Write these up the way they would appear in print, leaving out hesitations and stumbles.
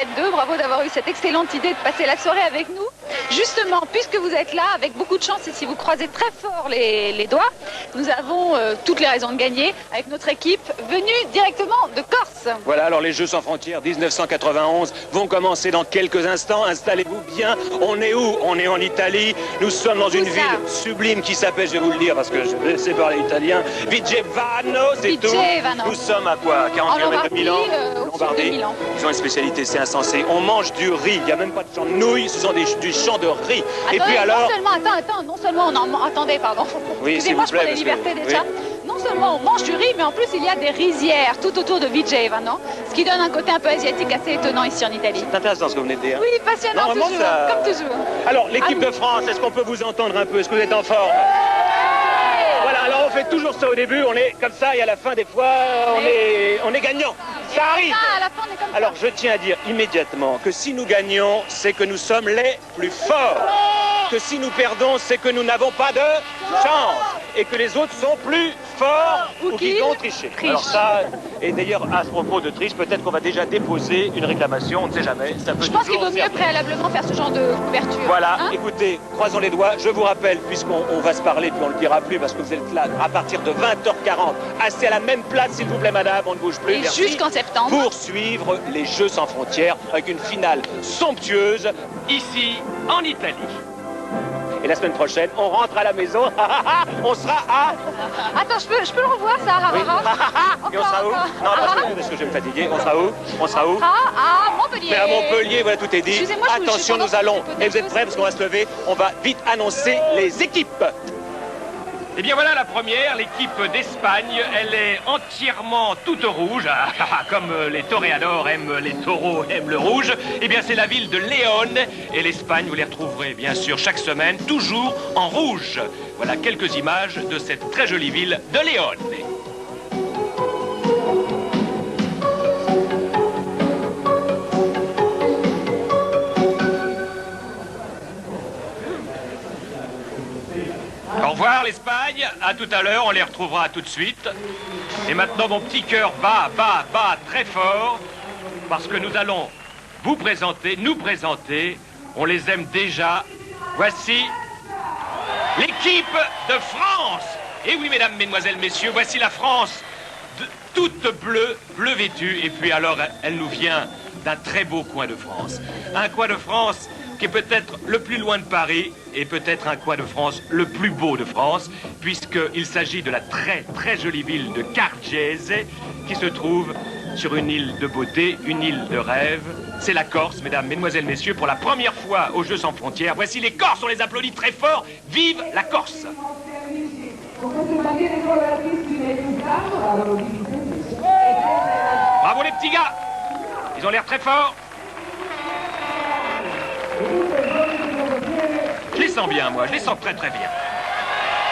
êtes deux, bravo d'avoir eu cette excellente idée de passer la soirée avec nous. Justement, puisque vous êtes là, avec beaucoup de chance et si vous croisez très fort les doigts, nous avons toutes les raisons de gagner avec notre équipe venue directement de Corse. Voilà, alors les Jeux sans frontières 1991 vont commencer dans quelques instants. Installez-vous bien. On est où? On est en Italie. Nous sommes dans une ville sublime qui s'appelle, je vais vous le dire parce que je sais parler italien, Vigevano, c'est tout. Nous sommes à quoi? 40 km de Milan, Lombardie. Ils ont une spécialité, c'est insensé. On mange du riz, il n'y a même pas de champ de nouilles, ce sont du champ de riz. Attendez, et puis alors... non seulement on en... Attendez, pardon. Oui, excusez-moi, je prends les libertés déjà. Oui. Non seulement on mange du riz, mais en plus il y a des rizières tout autour de Vigevano, ce qui donne un côté un peu asiatique assez étonnant ici en Italie. C'est intéressant ce que vous venez de dire. Oui, passionnant toujours, comme toujours. Alors, l'équipe de France, est-ce qu'on peut vous entendre un peu? Est-ce que vous êtes en forme? Voilà, alors on fait toujours ça au début, on est comme ça et à la fin des fois, on est gagnant. Ça arrive. À la fin, on est comme alors je tiens à dire immédiatement que si nous gagnons, c'est que nous sommes les plus forts. Que si nous perdons, c'est que nous n'avons pas de chance. Et que les autres sont plus forts ou qu'ils ont triché. Alors ça, et d'ailleurs à ce propos de triche, peut-être qu'on va déjà déposer une réclamation, on ne sait jamais. Ça peut je pense qu'il vaut mieux préalablement faire ce genre de couverture. Voilà, écoutez, croisons les doigts, je vous rappelle, puisqu'on va se parler, puis on ne le dira plus parce que vous êtes là à partir de 20h40, assis à la même place s'il vous plaît madame, on ne bouge plus. Et jusqu'en septembre. Pour suivre les Jeux sans frontières avec une finale somptueuse ici en Italie. Et la semaine prochaine, on rentre à la maison, on sera à... Attends, je peux le revoir, ça, oui. Et on sera où? Non, parce que je vais me fatiguer. On sera où? On sera où? À Montpellier. Mais à Montpellier, voilà, tout est dit. Attention, nous allons... Et vous êtes prêts parce qu'on va se lever. On va vite annoncer les équipes. Eh bien voilà la première, l'équipe d'Espagne, elle est entièrement toute rouge, comme les toréadors aiment les taureaux, aiment le rouge. Eh bien c'est la ville de Léon, et l'Espagne, vous les retrouverez bien sûr chaque semaine, toujours en rouge. Voilà quelques images de cette très jolie ville de Léon. Au revoir l'Espagne, à tout à l'heure, on les retrouvera tout de suite. Et maintenant mon petit cœur bat très fort, parce que nous allons vous présenter, nous présenter, on les aime déjà. Voici l'équipe de France. Et oui mesdames, mesdemoiselles, messieurs, voici la France, toute bleue, bleu vêtue. Et puis alors, elle nous vient d'un très beau coin de France. Un coin de France qui est peut-être le plus loin de Paris et peut-être un coin de France le plus beau de France, puisqu'il s'agit de la très jolie ville de Cargèse, qui se trouve sur une île de beauté, une île de rêve. C'est la Corse, mesdames, mesdemoiselles, messieurs, pour la première fois aux Jeux sans frontières. Voici les Corses, on les applaudit très fort. Vive la Corse! Bravo les petits gars! Ils ont l'air très forts. Je les sens bien, moi, je les sens très bien.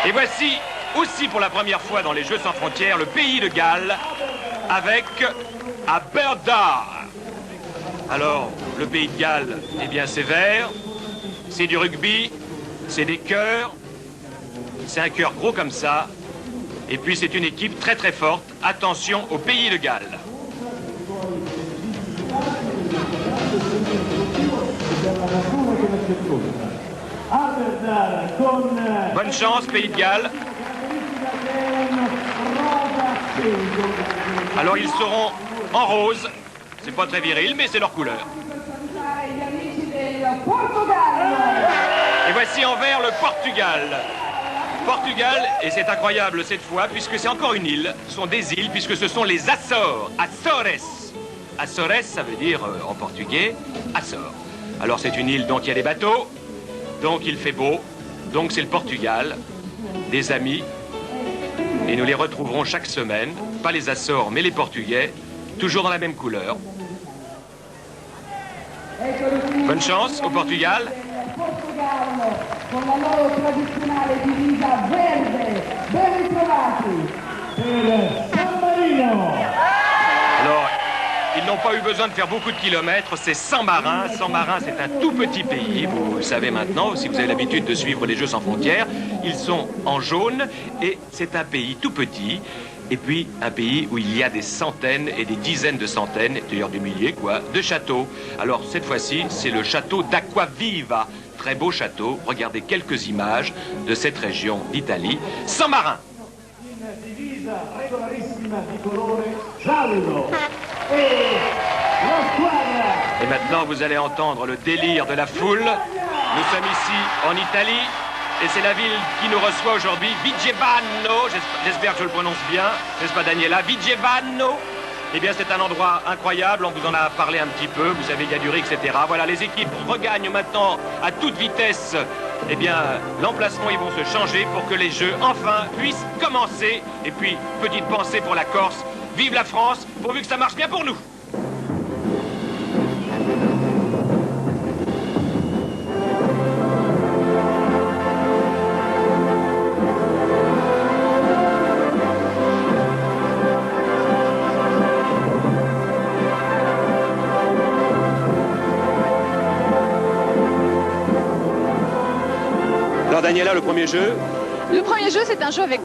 Et voici aussi pour la première fois dans les Jeux sans frontières le pays de Galles avec Aberdare. Alors, le pays de Galles, eh bien c'est vert, c'est du rugby, c'est des cœurs, c'est un cœur gros comme ça, et puis c'est une équipe très forte. Attention au pays de Galles. Bonne chance, Pays de Galles. Alors ils seront en rose. C'est pas très viril, mais c'est leur couleur. Et voici en vert le Portugal. Portugal, et c'est incroyable cette fois, puisque c'est encore une île. Ce sont des îles, puisque ce sont les Açores. Açores. Açores, ça veut dire en portugais, Açores. Alors c'est une île, donc il y a des bateaux, donc il fait beau, donc c'est le Portugal, des amis, et nous les retrouverons chaque semaine, pas les Açores, mais les Portugais, toujours dans la même couleur. Bonne chance au Portugal. Alors, ils n'ont pas eu besoin de faire beaucoup de kilomètres, c'est San Marin. San Marin, c'est un tout petit pays, vous le savez maintenant, si vous avez l'habitude de suivre les Jeux sans frontières. Ils sont en jaune et c'est un pays tout petit. Et puis, un pays où il y a des centaines et des dizaines de centaines, d'ailleurs des milliers, quoi, de châteaux. Alors, cette fois-ci, c'est le château d'Acquaviva. Très beau château. Regardez quelques images de cette région d'Italie. San Marin. Et maintenant, vous allez entendre le délire de la foule. Nous sommes ici en Italie. Et c'est la ville qui nous reçoit aujourd'hui, Vigevano, j'espère que je le prononce bien, n'est-ce pas Daniela? Vigevano. Eh bien c'est un endroit incroyable, on vous en a parlé un petit peu, vous savez, il y a du riz, etc. Voilà, les équipes regagnent maintenant à toute vitesse, eh bien, l'emplacement, ils vont se changer pour que les jeux, enfin, puissent commencer. Et puis, petite pensée pour la Corse, vive la France, pourvu que ça marche bien pour nous. Alors Daniela, le premier jeu? Le premier jeu, c'est un jeu avec